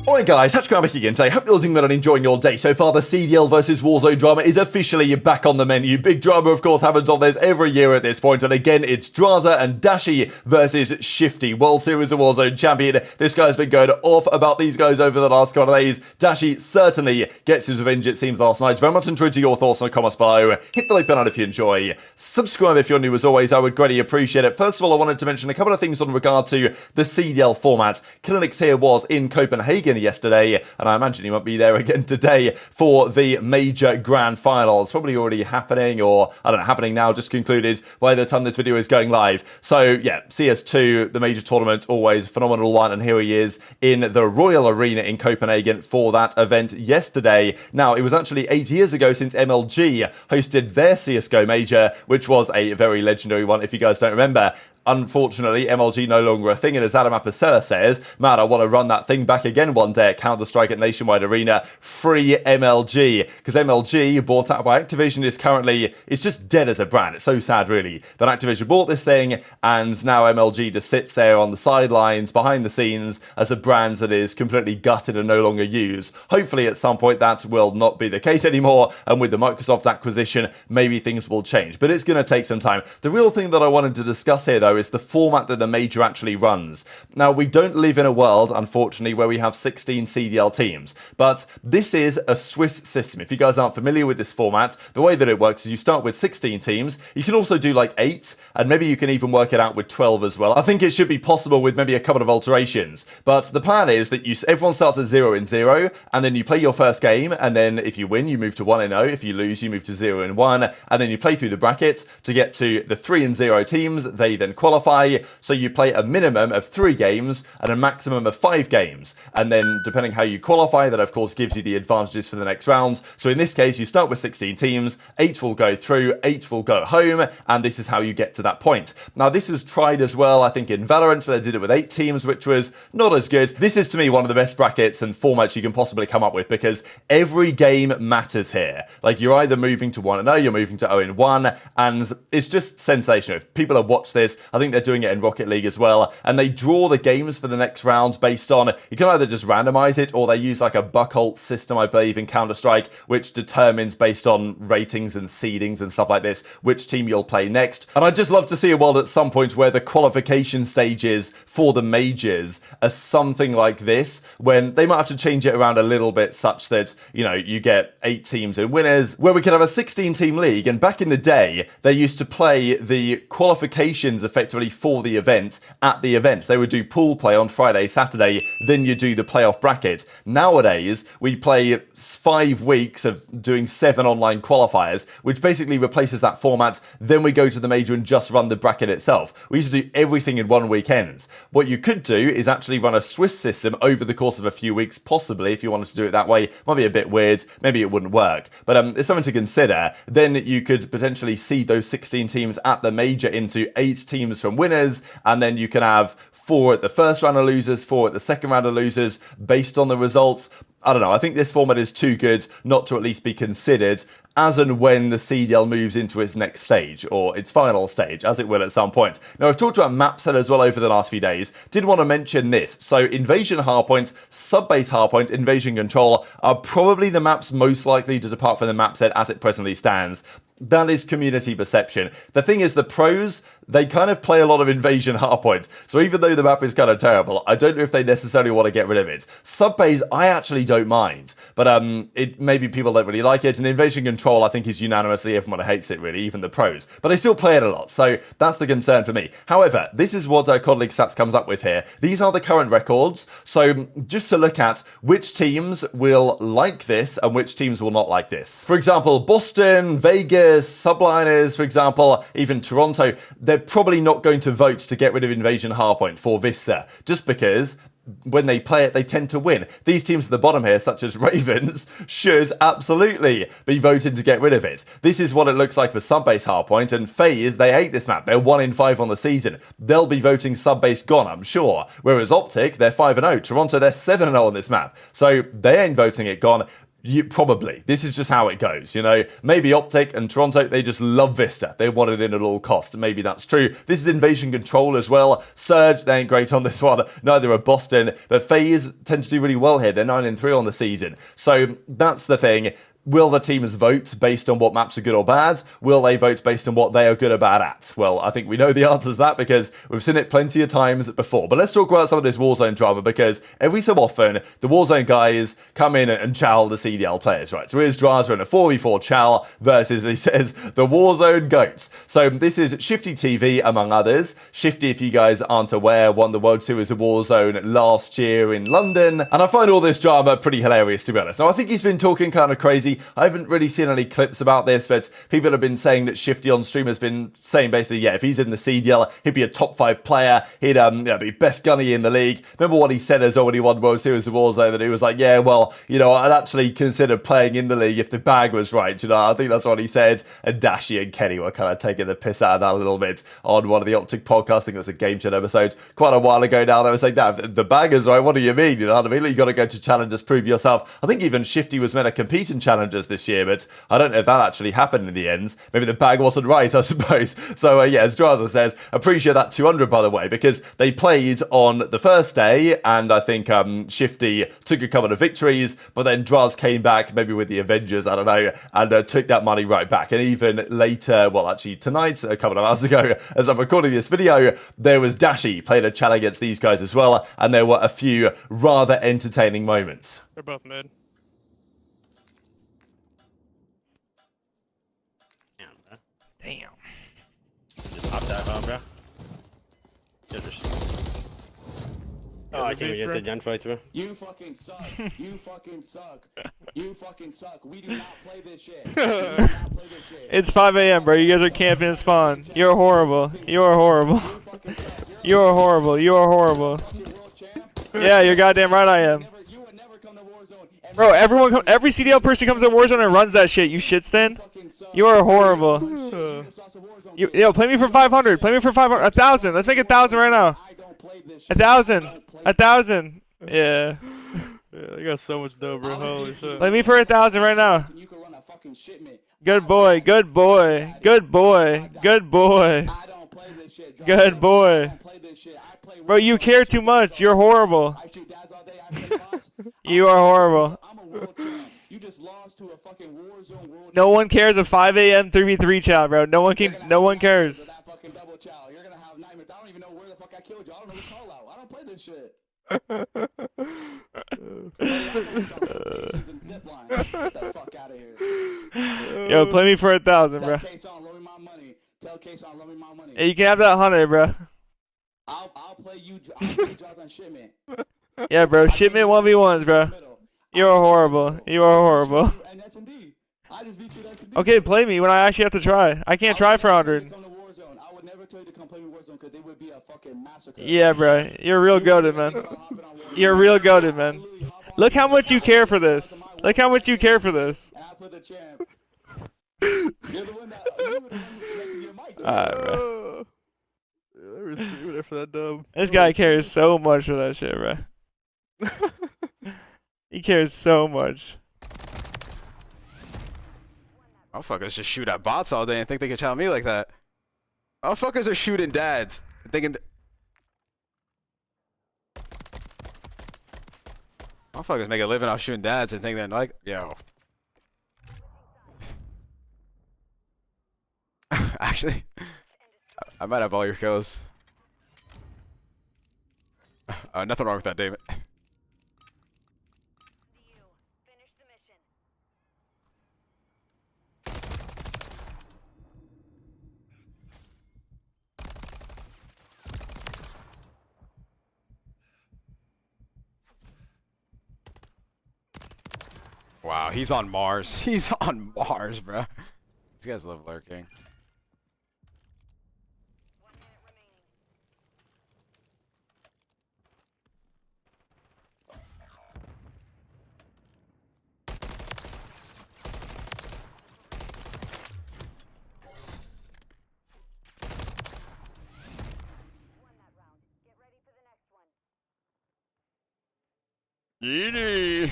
Alright guys, HyDra back again today. Hope you're all doing well and enjoying your day. So far, the CDL WZ Drama is officially back on the menu. Big drama, of course, happens on this every year at this point. And again, it's Drazah and Dashy versus Shifty, World Series of Warzone champion. This guy's been going off about these guys over the last couple of days. Dashy certainly gets his revenge, it seems, last night. Very much intrigued to your thoughts in the comments below. Hit the like button if you enjoy. Subscribe if you're new as always. I would greatly appreciate it. First of all, I wanted to mention a couple of things on regard to the CDL format. CleanX here was in Copenhagen yesterday, and I imagine he might be there again today for the major grand finals. Probably already happening, or I don't know, happening now, just concluded by the time this video is going live. So yeah, CS2, the major tournament, always a phenomenal one, and here he is in the Royal Arena in Copenhagen for that event yesterday. Now, it was actually 8 years ago since MLG hosted their CSGO major, which was a very legendary one, if you guys don't remember. Unfortunately, MLG no longer a thing, and as aBeZy says, man, I want to run that thing back again one day at Counter-Strike at Nationwide Arena. Free MLG, because MLG, bought out by Activision, is currently, it's just dead as a brand. It's so sad, really, that Activision bought this thing, and now MLG just sits there on the sidelines, behind the scenes, as a brand that is completely gutted and no longer used. Hopefully, at some point, that will not be the case anymore, and with the Microsoft acquisition, maybe things will change. But it's going to take some time. The real thing that I wanted to discuss here, though, is the format that the major actually runs. Now, we don't live in a world, unfortunately, where we have 16 CDL teams, but this is a Swiss system. If you guys aren't familiar with this format, the way that it works is you start with 16 teams. You can also do like 8, and maybe you can even work it out with 12 as well. I think it should be possible with maybe a couple of alterations, but the plan is that everyone starts at 0-0, and then you play your first game, and then if you win, you move to 1-0. If you lose, you move to 0-1, and then you play through the brackets to get to the 3-0 teams. They then qualify, so you play a minimum of 3 games and a maximum of 5 games, and then depending how you qualify, that of course gives you the advantages for the next rounds. So in this case, you start with 16 teams, 8 will go through, 8 will go home, and this is how you get to that point. Now, this is tried as well, I think, in Valorant, where they did it with 8 teams, which was not as good. This is, to me, one of the best brackets and formats you can possibly come up with, because every game matters here. Like, you're either moving to 1-0, you're moving to 0-1, and it's just sensational. If people have watched this, I think they're doing it in Rocket League as well, and they draw the games for the next round based on, you can either just randomize it, or they use like a buckle system, I believe, in Counter-Strike, which determines based on ratings and seedings and stuff like this, which team you'll play next. And I'd just love to see a world at some point where the qualification stages for the majors are something like this, when they might have to change it around a little bit such that, you know, you get 8 teams in winners, where we could have a 16-team league. And back in the day, they used to play the qualifications effectively for the event at the event. They would do pool play on Friday, Saturday, then you do the playoff bracket. Nowadays, we play 5 weeks of doing 7 online qualifiers, which basically replaces that format. Then we go to the major and just run the bracket itself. We used to do everything in one weekend. What you could do is actually run a Swiss system over the course of a few weeks, possibly, if you wanted to do it that way. Might be a bit weird, maybe it wouldn't work, but it's something to consider. Then you could potentially seed those 16 teams at the major into 8 teams from winners, and then you can have 4 at the first round of losers, 4 at the second round of losers, based on the results. I don't know, I think this format is too good not to at least be considered as and when the CDL moves into its next stage, or its final stage, as it will at some point. Now, I've talked about MapSet as well over the last few days. Did want to mention this. So, Invasion Hardpoint, Subbase Hardpoint, Invasion Control are probably the maps most likely to depart from the MapSet as it presently stands. That is community perception. The thing is, the pros, they kind of play a lot of Invasion Hardpoint. So even though the map is kind of terrible, I don't know if they necessarily want to get rid of it. Subbase, I actually don't mind. But maybe people don't really like it. And Invasion Control, I think, is unanimously everyone hates it, really, even the pros. But they still play it a lot. So that's the concern for me. However, this is what COD League Stats comes up with here. These are the current records. So just to look at which teams will like this and which teams will not like this. For example, Boston, Vegas, Subliners, for example, even Toronto, they're probably not going to vote to get rid of Invasion Hardpoint for Vista, just because when they play it, they tend to win. These teams at the bottom here, such as Ravens, should absolutely be voted to get rid of it. This is what it looks like for Subbase Hardpoint, and FaZe, they hate this map. They're 1 in 5 on the season. They'll be voting Subbase gone, I'm sure. Whereas OpTic, they're 5-0. Toronto, they're 7-0 on this map. So they ain't voting it gone. Probably. This is just how it goes, you know. Maybe OpTic and Toronto, they just love Vista. They want it in at all costs. Maybe that's true. This is Invasion Control as well. Surge, they ain't great on this one. Neither are Boston. But FaZe tend to do really well here. They're 9-3 on the season. So that's the thing. Will the teams vote based on what maps are good or bad? Will they vote based on what they are good or bad at? Well, I think we know the answer to that because we've seen it plenty of times before. But let's talk about some of this Warzone drama because every so often, the Warzone guys come in and chow the CDL players, right? So here's Drazah in a 4v4 chow versus, he says, the Warzone GOATs. So this is Shifty TV, among others. Shifty, if you guys aren't aware, won the World Series of Warzone last year in London. And I find all this drama pretty hilarious, to be honest. Now, I think he's been talking kind of crazy. I haven't really seen any clips about this, but people have been saying that Shifty on stream has been saying basically, yeah, if he's in the CDL, he'd be a top 5 player. He'd be best gunny in the league. Remember what he said as when he won World Series of Warzone, that he was like, yeah, well, you know, I'd actually consider playing in the league if the bag was right. You know, I think that's what he said. And Dashy and Kenny were kind of taking the piss out of that a little bit on one of the OpTic podcasts. I think it was a Game Chat episode quite a while ago now. They were saying, nah, the bag is right. What do you mean? You know what I mean? You got to go to challenges, prove yourself. I think even Shifty was meant to compete in challenges this year, but I don't know if that actually happened in the end. Maybe the bag wasn't right, I suppose. So yeah, as Drazah says, appreciate that 200, by the way, because they played on the first day, and I think Shifty took a couple of victories, but then Draz came back, maybe with the Avengers, I don't know, and took that money right back. And even later, well, actually tonight, a couple of hours ago, as I'm recording this video, there was Dashy played a challenge against these guys as well, and there were a few rather entertaining moments. They're both mid. Damn. Just pop that bomb, bro. Oh, I can't get the gunfight, bro. You fucking suck. You fucking suck. You fucking suck. We do not play this shit. We do not play this shit. It's 5 a.m., bro. You guys are camping in spawn. You're horrible. You are horrible. You are horrible. You are horrible. Yeah, you're goddamn right I am. Bro, every CDL person comes to Warzone and runs that shit. You shit stand. You are horrible. Yo, play me for 500. Play me for 500. 1,000. Let's make 1,000 right now. 1,000. 1,000. Yeah. Yeah, they got so much dough, bro. Holy shit. Play me for 1,000 right now. Good boy. Good boy. Good boy. Good boy. Good boy. Bro, you care too much. You're horrible. You are horrible. No one cares a 5 a.m. 3v3 chat, bro. No one cares. I don't even know where the fuck I killed you. I don't know who call out. I don't play this shit. Get the fuck out of here. Yo, play me for 1,000, bro. Tell Case on, loan me my money. Tell Case on, loan me my money. Hey, you can have that 100, bro. I'll play you jobs on shipment. Yeah, bro. Shipment 1v1s, bro. You are horrible. You are horrible. And that's indeed. I just beat you. That's indeed. Okay, play me when I actually have to try. I can't try for 100. I would never tell you to come play me Warzone because it would be a fucking massacre. Yeah, bro. You're real goated, man. You're real goated, man. Look how much you care for this. Look how much you care for this. Alright, bro. For that dub. This guy cares so much for that shit, bro. He cares so much. Motherfuckers just shoot at bots all day and think they can tell me like that. Motherfuckers are shooting dads. Thinking. Motherfuckers make a living off shooting dads and think they're like, yo. Actually, I might have all your kills. Nothing wrong with that, David. Wow, he's on Mars. He's on Mars, bro. These guys love lurking. GG.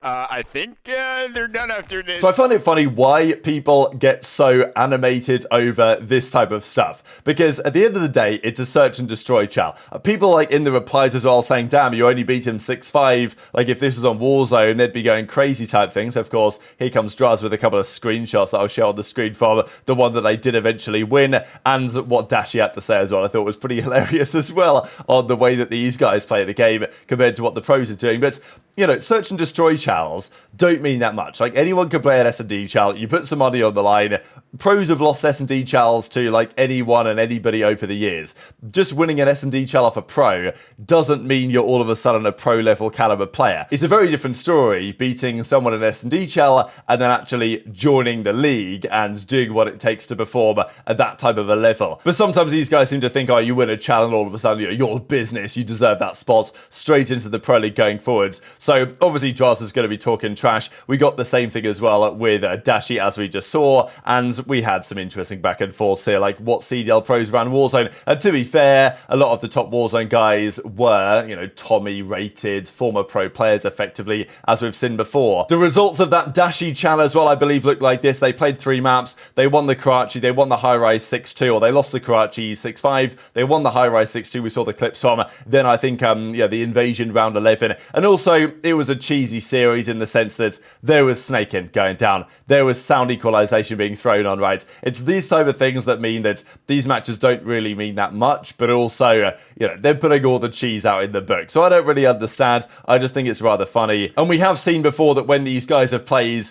I think they're done after this. So I find it funny why people get so animated over this type of stuff. Because at the end of the day, it's a search and destroy chal. People like in the replies as well saying, damn, you only beat him 6-5. Like if this was on Warzone, they'd be going crazy type things. Of course, here comes Drazah with a couple of screenshots that I'll show on the screen from the one that they did eventually win. And what Dashy had to say as well, I thought was pretty hilarious as well on the way that these guys play the game compared to what the pros are doing. But you know, search and destroy chals don't mean that much. Like, anyone can play an S&D chal, you put some money on the line. Pros have lost S&D chals to, like, anyone and anybody over the years. Just winning an S&D chal off a pro doesn't mean you're all of a sudden a pro-level caliber player. It's a very different story beating someone in S&D chal and then actually joining the league and doing what it takes to perform at that type of a level. But sometimes these guys seem to think, oh, you win a chal and all of a sudden you're business, you deserve that spot straight into the pro league going forwards. So obviously Drazah's going to be talking trash. We got the same thing as well with Dashy as we just saw, and we had some interesting back and forths here, like what CDL pros ran Warzone. And to be fair, a lot of the top Warzone guys were, you know, Tommy rated former pro players effectively, as we've seen before. The results of that Dashy chal as well, I believe, looked like this. They played 3 maps. They won the Karachi, they won the high rise 6-2, or they lost the Karachi 6-5. They won the high rise 6-2. We saw the clips from. Then I think, yeah, the invasion round 11. And also, it was a cheesy series in the sense that there was snaking going down. There was sound equalization being thrown on, right? It's these type of things that mean that these matches don't really mean that much, but also, you know, they're putting all the cheese out in the book. So I don't really understand. I just think it's rather funny. And we have seen before that when these guys have played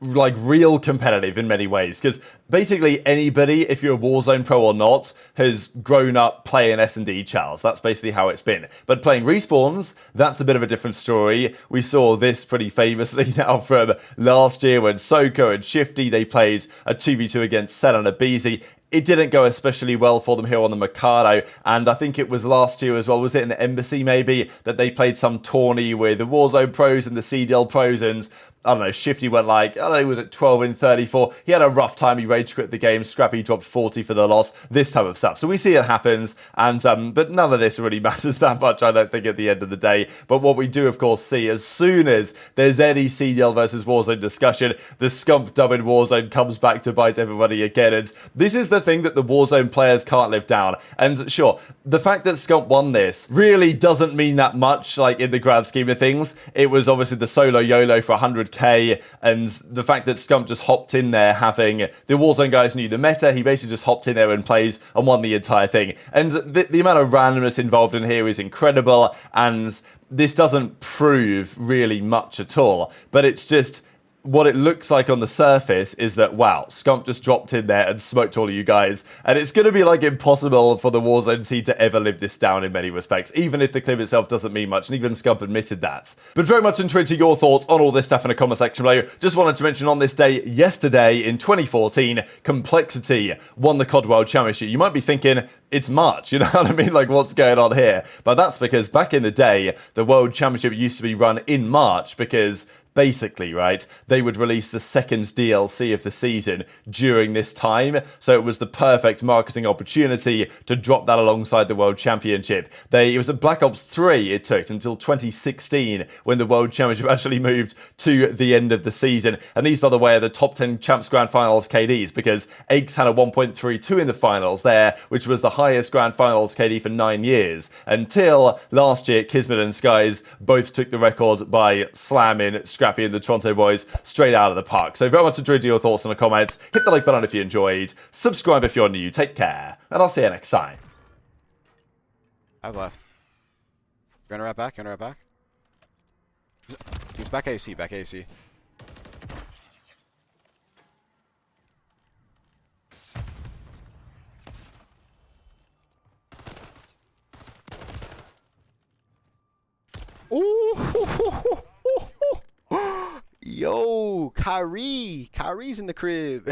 like real competitive in many ways, because basically anybody, if you're a Warzone pro or not, has grown up playing S&D chals. That's basically how it's been. But playing respawns, that's a bit of a different story. We saw this pretty famously now from last year when Soko and Shifty, they played a 2v2 against Cell and aBeZy. It didn't go especially well for them here on the Mikado, and I think it was last year as well, was it in the Embassy maybe, that they played some tourney with the Warzone pros and the CDL pros, and I don't know, Shifty went like, I don't know, was it 12 in 34? He had a rough time, he rage quit the game, Scrappy dropped 40 for the loss, this type of stuff. So we see it happens, and but none of this really matters that much, I don't think, at the end of the day. But what we do, of course, see as soon as there's any CDL versus Warzone discussion, the Scump dub in Warzone comes back to bite everybody again, and this is the thing that the Warzone players can't live down. And sure, the fact that Scump won this really doesn't mean that much, like, in the grand scheme of things. It was obviously the solo YOLO for 100k, and the fact that Scump just hopped in there, having the Warzone guys knew the meta, he basically just hopped in there and played and won the entire thing. And the amount of randomness involved in here is incredible, and this doesn't prove really much at all, but it's just what it looks like on the surface is that, wow, Scump just dropped in there and smoked all of you guys. And it's going to be, like, impossible for the Warzone team to ever live this down in many respects, even if the clip itself doesn't mean much, and even Scump admitted that. But very much intrigued to your thoughts on all this stuff in the comment section below. Just wanted to mention on this day, yesterday in 2014, Complexity won the COD World Championship. You might be thinking, it's March, you know what I mean? Like, what's going on here? But that's because back in the day, the World Championship used to be run in March because basically, right, they would release the second DLC of the season during this time, so it was the perfect marketing opportunity to drop that alongside the World Championship. It was at Black Ops 3 it took until 2016 when the World Championship actually moved to the end of the season. And these, by the way, are the top 10 Champs Grand Finals KDs, because Aches had a 1.32 in the finals there, which was the highest Grand Finals KD for 9 years, until last year Kismet and Skyz both took the record by slamming Scrappy and the Toronto boys straight out of the park. So very much enjoyed your thoughts in the comments. Hit the like button if you enjoyed. Subscribe if you're new. Take care. And I'll see you next time. I've left. You wanna wrap back? You wanna wrap back? He's back AC, back AC. Ooh! Yo, Kyrie's in the crib.